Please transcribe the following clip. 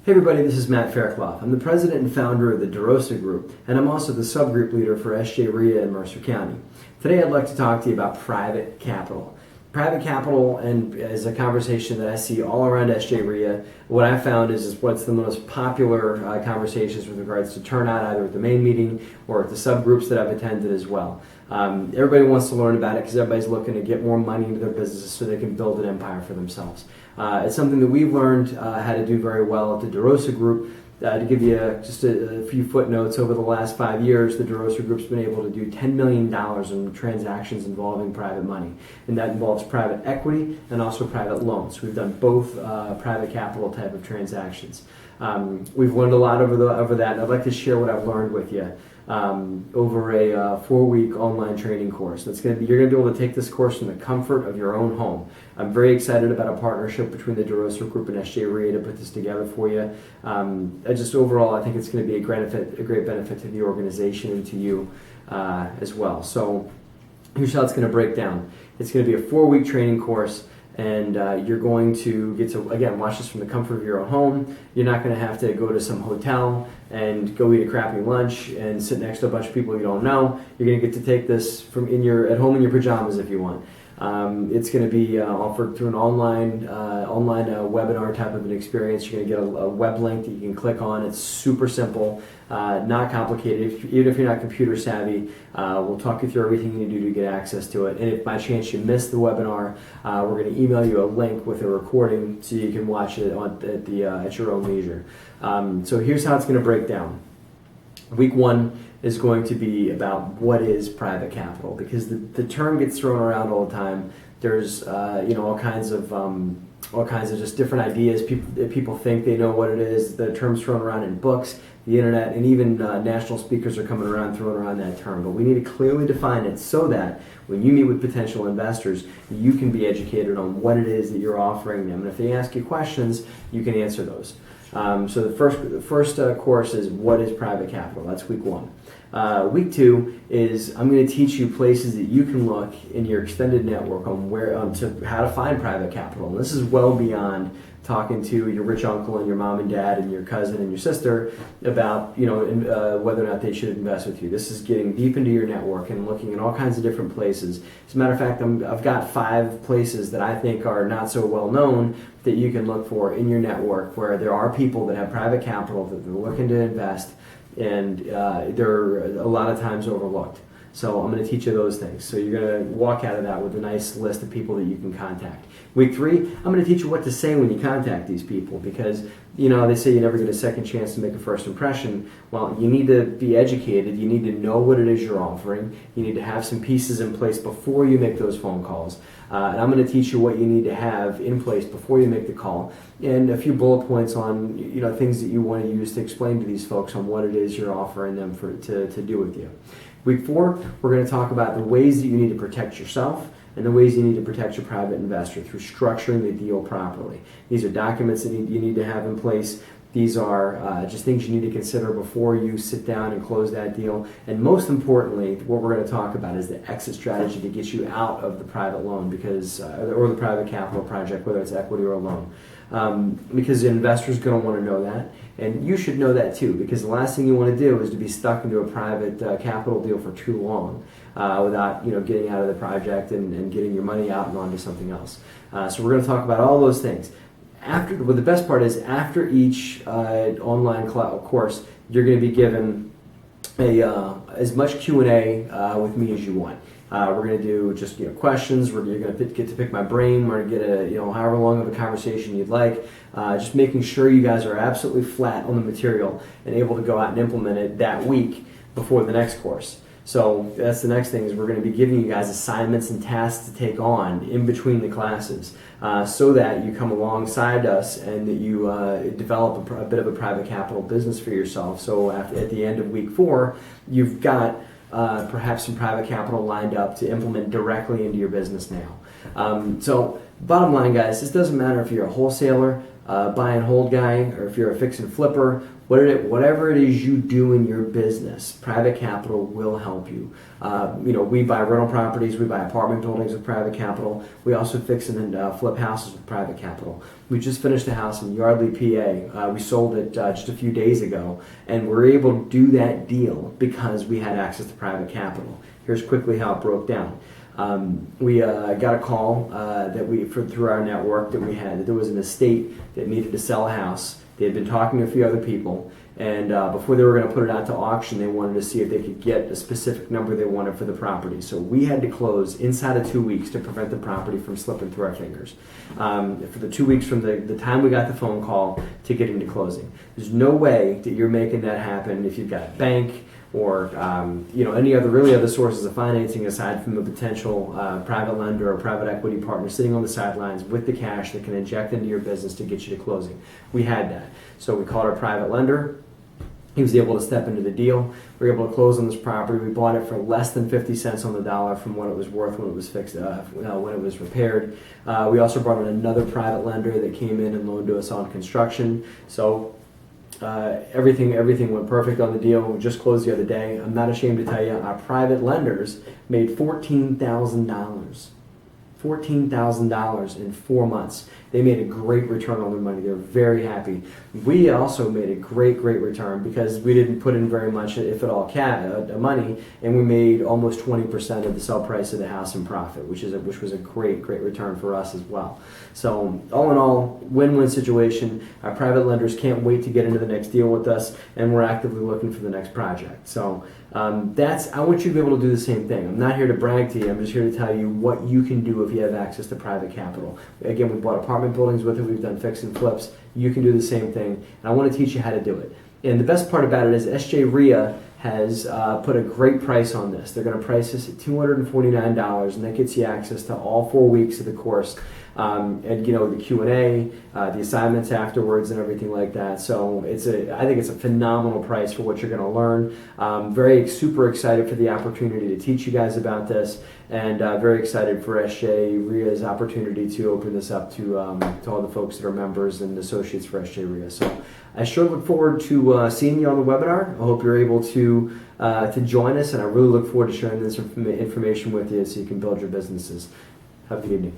Hey everybody, this is Matt Fairclough. I'm the president and founder of the DeRosa Group, and I'm also the subgroup leader for SJ REIA in Mercer County. Today I'd like to talk to you about private capital. Private capital and is a conversation that I see all around SJ REIA. What I've found is what's the most popular conversations with regards to turnout, either at the main meeting or at the subgroups that I've attended as well. Everybody wants to learn about it because everybody's looking to get more money into their businesses so they can build an empire for themselves. It's something that we've learned how to do very well at the DeRosa Group. To give you just a few footnotes, over the last 5 years, the DeRosa Group's been able to do $10 million in transactions involving private money. And that involves private equity and also private loans. We've done both private capital type of transactions. We've learned a lot over that, and I'd like to share what I've learned with you over a 4-week online training course. You're going to be able to take this course from the comfort of your own home. I'm very excited about a partnership between the DeRosa Group and SJ REIA to put this together for you. Overall, I think it's going to be a great benefit to the organization and to you as well. So here's how it's going to break down. It's going to be a 4-week training course. And you're going to get to, again, watch this from the comfort of your own home. You're not going to have to go to some hotel and go eat a crappy lunch and sit next to a bunch of people you don't know. You're going to get to take this from at home in your pajamas if you want. It's going to be offered through an online webinar type of an experience. You're going to get a web link that you can click on. It's super simple, not complicated. Even if you're not computer savvy, we'll talk you through everything you need to do to get access to it. And if by chance you missed the webinar, we're going to email you a link with a recording so you can watch it at your own leisure. So here's how it's going to break down. Week 1 is going to be about what is private capital, because the term gets thrown around all the time. There's all kinds of just different ideas. People think they know what it is. The term's thrown around in books, the internet, and even national speakers are coming around throwing around that term. But we need to clearly define it so that when you meet with potential investors, you can be educated on what it is that you're offering them. And if they ask you questions, you can answer those. So the first course is what is private capital. That's week 1. Week 2 is I'm going to teach you places that you can look in your extended network on how to find private capital. And this is well beyond talking to your rich uncle and your mom and dad and your cousin and your sister about whether or not they should invest with you. This is getting deep into your network and looking at all kinds of different places. As a matter of fact, I've got 5 places that I think are not so well known that you can look for in your network where there are people that have private capital that they're looking to invest, and they're a lot of times overlooked. So I'm going to teach you those things. So you're going to walk out of that with a nice list of people that you can contact. Week 3, I'm going to teach you what to say when you contact these people, because they say you never get a second chance to make a first impression. Well, you need to be educated. You need to know what it is you're offering. You need to have some pieces in place before you make those phone calls. And I'm going to teach you what you need to have in place before you make the call, and a few bullet points on things that you want to use to explain to these folks on what it is you're offering them to do with you. Week 4, we're going to talk about the ways that you need to protect yourself and the ways you need to protect your private investor through structuring the deal properly. These are documents that you need to have in place. These are just things you need to consider before you sit down and close that deal. And most importantly, what we're going to talk about is the exit strategy to get you out of the private loan or the private capital project, whether it's equity or a loan. Because the investor's going to want to know that, and you should know that too, because the last thing you want to do is to be stuck into a private capital deal for too long without getting out of the project and getting your money out and onto something else. So we're going to talk about all those things. The best part is after each online course, you're going to be given as much Q&A with me as you want. We're going to do just questions. You're going to get to pick my brain. We're going to get however long of a conversation you'd like. Just making sure you guys are absolutely flat on the material and able to go out and implement it that week before the next course. So that's the next thing, is we're going to be giving you guys assignments and tasks to take on in between the classes so that you come alongside us and that you develop a bit of a private capital business for yourself. So at the end of week 4, you've got perhaps some private capital lined up to implement directly into your business now. So bottom line, guys, this doesn't matter if you're a wholesaler, buy and hold guy, or if you're a fix and flipper, whatever it is you do in your business, private capital will help you. We buy rental properties, we buy apartment buildings with private capital. We also fix and flip houses with private capital. We just finished a house in Yardley, PA. We sold it just a few days ago, and we're able to do that deal because we had access to private capital. Here's quickly how it broke down. We got a call through our network that we had that there was an estate that needed to sell a house. They had been talking to a few other people, and before they were going to put it out to auction, they wanted to see if they could get a specific number they wanted for the property. So we had to close inside of 2 weeks to prevent the property from slipping through our fingers. For the 2 weeks from the time we got the phone call to getting to closing. There's no way that you're making that happen if you've got a bank or any other sources of financing aside from a potential private lender or private equity partner sitting on the sidelines with the cash that can inject into your business to get you to closing. We had that. So we called our private lender. He was able to step into the deal. We were able to close on this property. We bought it for less than 50 cents on the dollar from what it was worth when it was fixed, when it was repaired. We also brought in another private lender that came in and loaned to us on construction. So everything went perfect on the deal. We just closed the other day. I'm not ashamed to tell you, our private lenders made $14,000. $14,000 in 4 months. They made a great return on their money. They're very happy. We also made a great return because we didn't put in very much, if at all, money, and we made almost 20% of the sell price of the house in profit, which was a great return for us as well. So all in all, win-win situation. Our private lenders can't wait to get into the next deal with us, and we're actively looking for the next project. So I want you to be able to do the same thing. I'm not here to brag to you. I'm just here to tell you what you can do if you have access to private capital. Again, we bought apartment buildings with it. We've done fix and flips. You can do the same thing, and I want to teach you how to do it. And the best part about it is SJ REIA has put a great price on this. They're going to price this at $249, and that gets you access to all 4 weeks of the course. And the Q&A, the assignments afterwards, and everything like that. So I think it's a phenomenal price for what you're going to learn. Super excited for the opportunity to teach you guys about this, and very excited for SJ REIA's opportunity to open this up to all the folks that are members and associates for SJ REIA. So I sure look forward to seeing you on the webinar. I hope you're able to join us, and I really look forward to sharing this information with you so you can build your businesses. Have a good evening.